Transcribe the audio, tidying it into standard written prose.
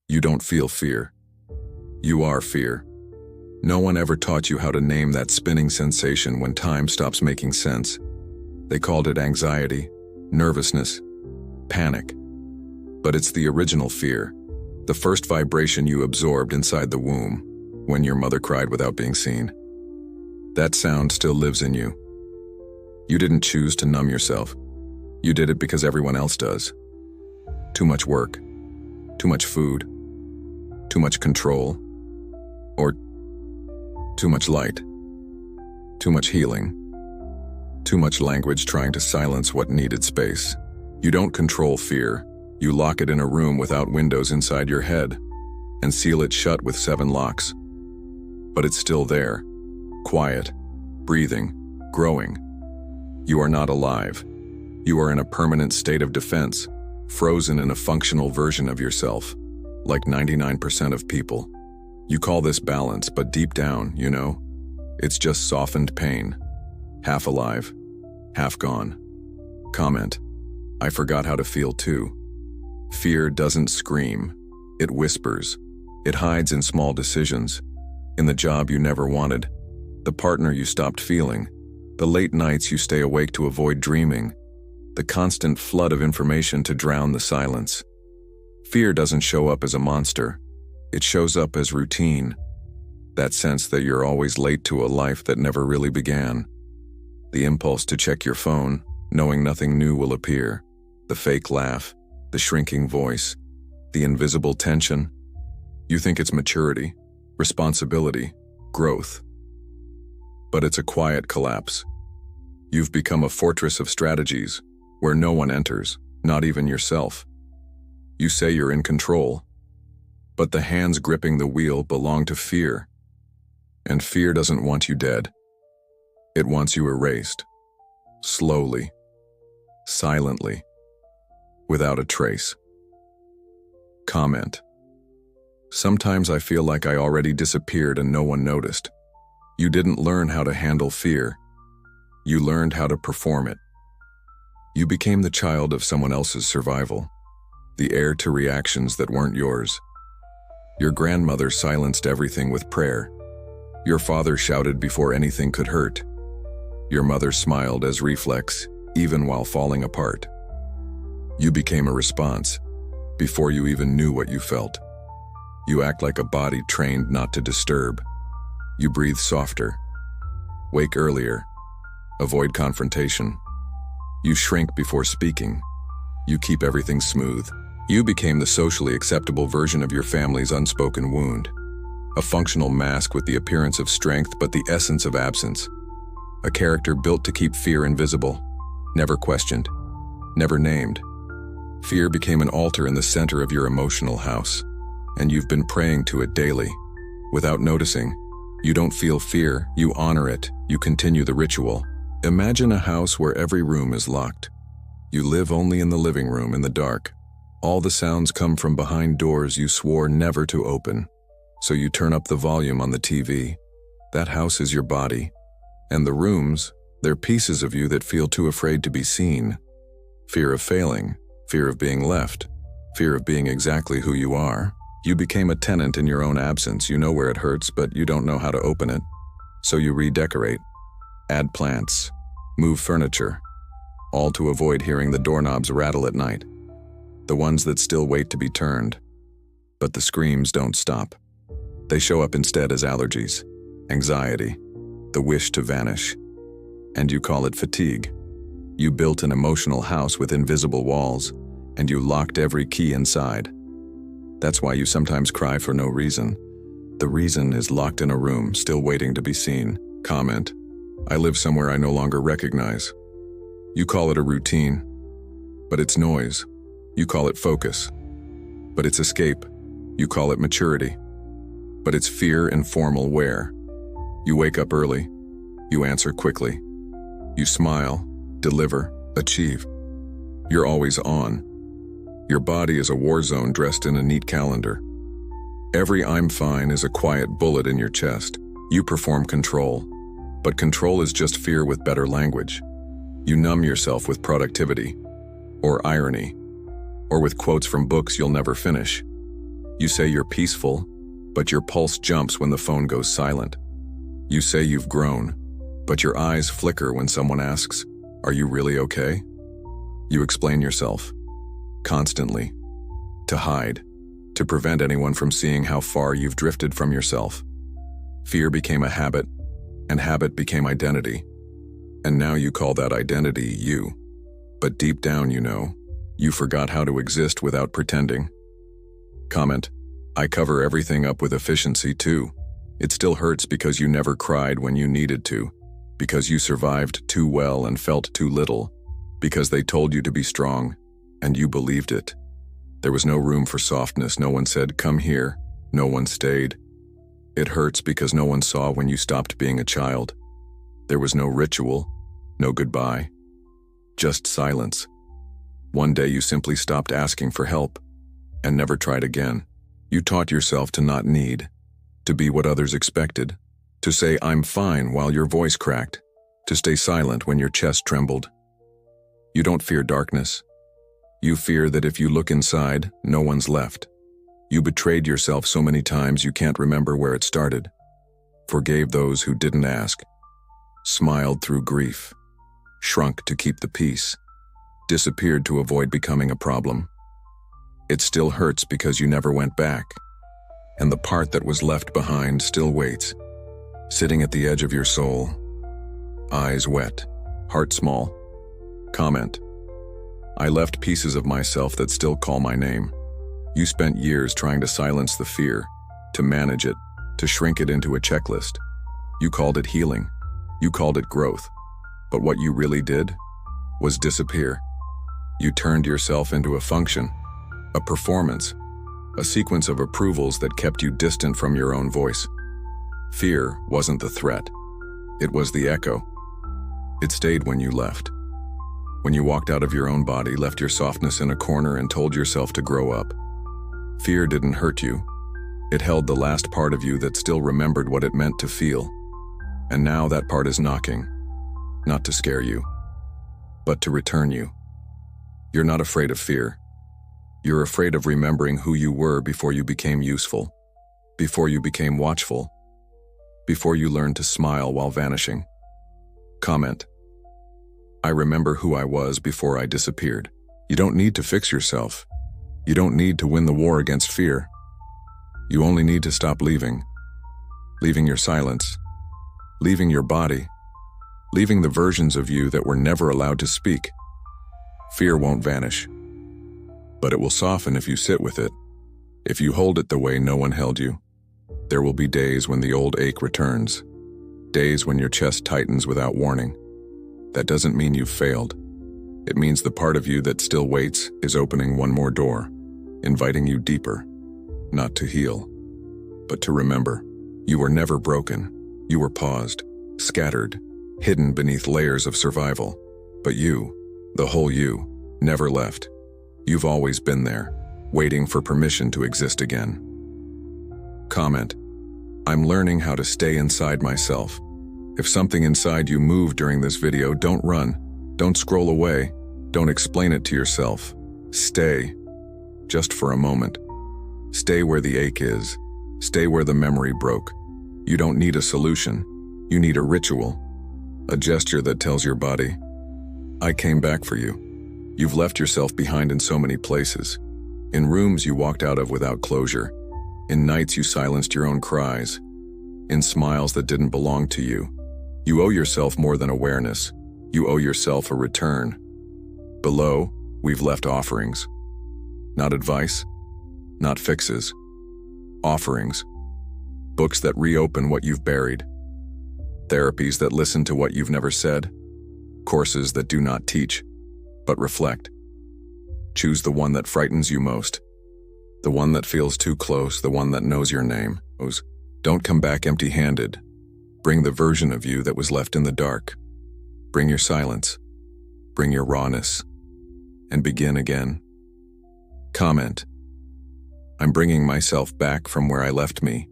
You don't feel fear. You are fear. No one ever taught you how to name that spinning sensation when time stops making sense. They called it anxiety, nervousness, panic. But it's the original fear, the first vibration you absorbed inside the womb when your mother cried without being seen. That sound still lives in you. You didn't choose to numb yourself. You did it because everyone else does. Too much work, too much food, too much control, or too much light, too much healing, too much language trying to silence what needed space. You don't control fear. You lock it in a room without windows inside your head and seal it shut with 7 locks. But it's still there, quiet, breathing, growing. You are not alive. You are in a permanent state of defense, frozen in a functional version of yourself, like 99% of people. You call this balance, but deep down, it's just softened pain. Half alive, half gone. Comment: I forgot how to feel too. Fear doesn't scream. It whispers. It hides in small decisions. In the job you never wanted, the partner you stopped feeling, the late nights you stay awake to avoid dreaming, the constant flood of information to drown the silence. Fear doesn't show up as a monster. It shows up as routine. That sense that you're always late to a life that never really began. The impulse to check your phone, knowing nothing new will appear. The fake laugh, the shrinking voice, the invisible tension. You think it's maturity, responsibility, growth. But it's a quiet collapse. You've become a fortress of strategies where no one enters, not even yourself. You say you're in control, but the hands gripping the wheel belong to fear. And fear doesn't want you dead. It wants you erased. Slowly. Silently. Without a trace. Comment: sometimes I feel like I already disappeared and no one noticed. You didn't learn how to handle fear. You learned how to perform it. You became the child of someone else's survival, the heir to reactions that weren't yours. Your grandmother silenced everything with prayer. Your father shouted before anything could hurt. Your mother smiled as reflex, even while falling apart. You became a response, before you even knew what you felt. You act like a body trained not to disturb. You breathe softer, wake earlier, avoid confrontation. You shrink before speaking. You keep everything smooth. You became the socially acceptable version of your family's unspoken wound. A functional mask with the appearance of strength but the essence of absence. A character built to keep fear invisible, never questioned, never named. Fear became an altar in the center of your emotional house, and you've been praying to it daily. Without noticing, you don't feel fear, you honor it, you continue the ritual. Imagine a house where every room is locked. You live only in the living room in the dark. All the sounds come from behind doors you swore never to open. So you turn up the volume on the TV. That house is your body. And the rooms, they're pieces of you that feel too afraid to be seen. Fear of failing, fear of being left, fear of being exactly who you are. You became a tenant in your own absence. You know where it hurts, but you don't know how to open it. So you redecorate, add plants, move furniture, all to avoid hearing the doorknobs rattle at night. The ones that still wait to be turned. But the screams don't stop. They show up instead as allergies, anxiety, the wish to vanish. And you call it fatigue. You built an emotional house with invisible walls, and you locked every key inside. That's why you sometimes cry for no reason. The reason is locked in a room, still waiting to be seen. Comment: I live somewhere I no longer recognize. You call it a routine, but it's noise. You call it focus, but it's escape. You call it maturity, but it's fear in formal wear. You wake up early. You answer quickly. You smile, deliver, achieve. You're always on. Your body is a war zone dressed in a neat calendar. Every "I'm fine" is a quiet bullet in your chest. You perform control, but control is just fear with better language. You numb yourself with productivity, or irony, or with quotes from books you'll never finish. You say you're peaceful, but your pulse jumps when the phone goes silent. You say you've grown, but your eyes flicker when someone asks, "Are you really okay?" You explain yourself, constantly, to hide, to prevent anyone from seeing how far you've drifted from yourself. Fear became a habit, and habit became identity. And now you call that identity you. But deep down you forgot how to exist without pretending. Comment: I cover everything up with efficiency too. It still hurts because you never cried when you needed to, because you survived too well and felt too little, because they told you to be strong, and you believed it. There was no room for softness. No one said, "Come here." No one stayed. It hurts because no one saw when you stopped being a child. There was no ritual, no goodbye, just silence. One day you simply stopped asking for help and never tried again. You taught yourself to not need, to be what others expected, to say "I'm fine" while your voice cracked, to stay silent when your chest trembled. You don't fear darkness. You fear that if you look inside, no one's left. You betrayed yourself so many times you can't remember where it started. Forgave those who didn't ask. Smiled through grief. Shrunk to keep the peace. Disappeared to avoid becoming a problem. It still hurts because you never went back. And the part that was left behind still waits, sitting at the edge of your soul. Eyes wet, heart small. Comment: I left pieces of myself that still call my name. You spent years trying to silence the fear, to manage it, to shrink it into a checklist. You called it healing. You called it growth. But what you really did was disappear. You turned yourself into a function, a performance, a sequence of approvals that kept you distant from your own voice. Fear wasn't the threat. It was the echo. It stayed when you left. When you walked out of your own body, left your softness in a corner and told yourself to grow up. Fear didn't hurt you. It held the last part of you that still remembered what it meant to feel. And now that part is knocking, not to scare you, but to return you. You're not afraid of fear. You're afraid of remembering who you were before you became useful, before you became watchful, before you learned to smile while vanishing. Comment: I remember who I was before I disappeared. You don't need to fix yourself. You don't need to win the war against fear. You only need to stop leaving. Leaving your silence. Leaving your body. Leaving the versions of you that were never allowed to speak. Fear won't vanish. But it will soften if you sit with it. If you hold it the way no one held you. There will be days when the old ache returns. Days when your chest tightens without warning. That doesn't mean you've failed. It means the part of you that still waits is opening one more door, inviting you deeper, not to heal, but to remember. You were never broken. You were paused, scattered, hidden beneath layers of survival. But you, the whole you, never left. You've always been there, waiting for permission to exist again. Comment: I'm learning how to stay inside myself. If something inside you moved during this video, don't run. Don't scroll away. Don't explain it to yourself. Stay. Just for a moment. Stay where the ache is. Stay where the memory broke. You don't need a solution. You need a ritual. A gesture that tells your body, I came back for you. You've left yourself behind in so many places. In rooms you walked out of without closure. In nights you silenced your own cries. In smiles that didn't belong to you. You owe yourself more than awareness. You owe yourself a return. Below, we've left offerings. Not advice, not fixes. Offerings. Books that reopen what you've buried. Therapies that listen to what you've never said. Courses that do not teach, but reflect. Choose the one that frightens you most. The one that feels too close, the one that knows your name. Don't come back empty-handed. Bring the version of you that was left in the dark. Bring your silence. Bring your rawness. And begin again. Comment: I'm bringing myself back from where I left me.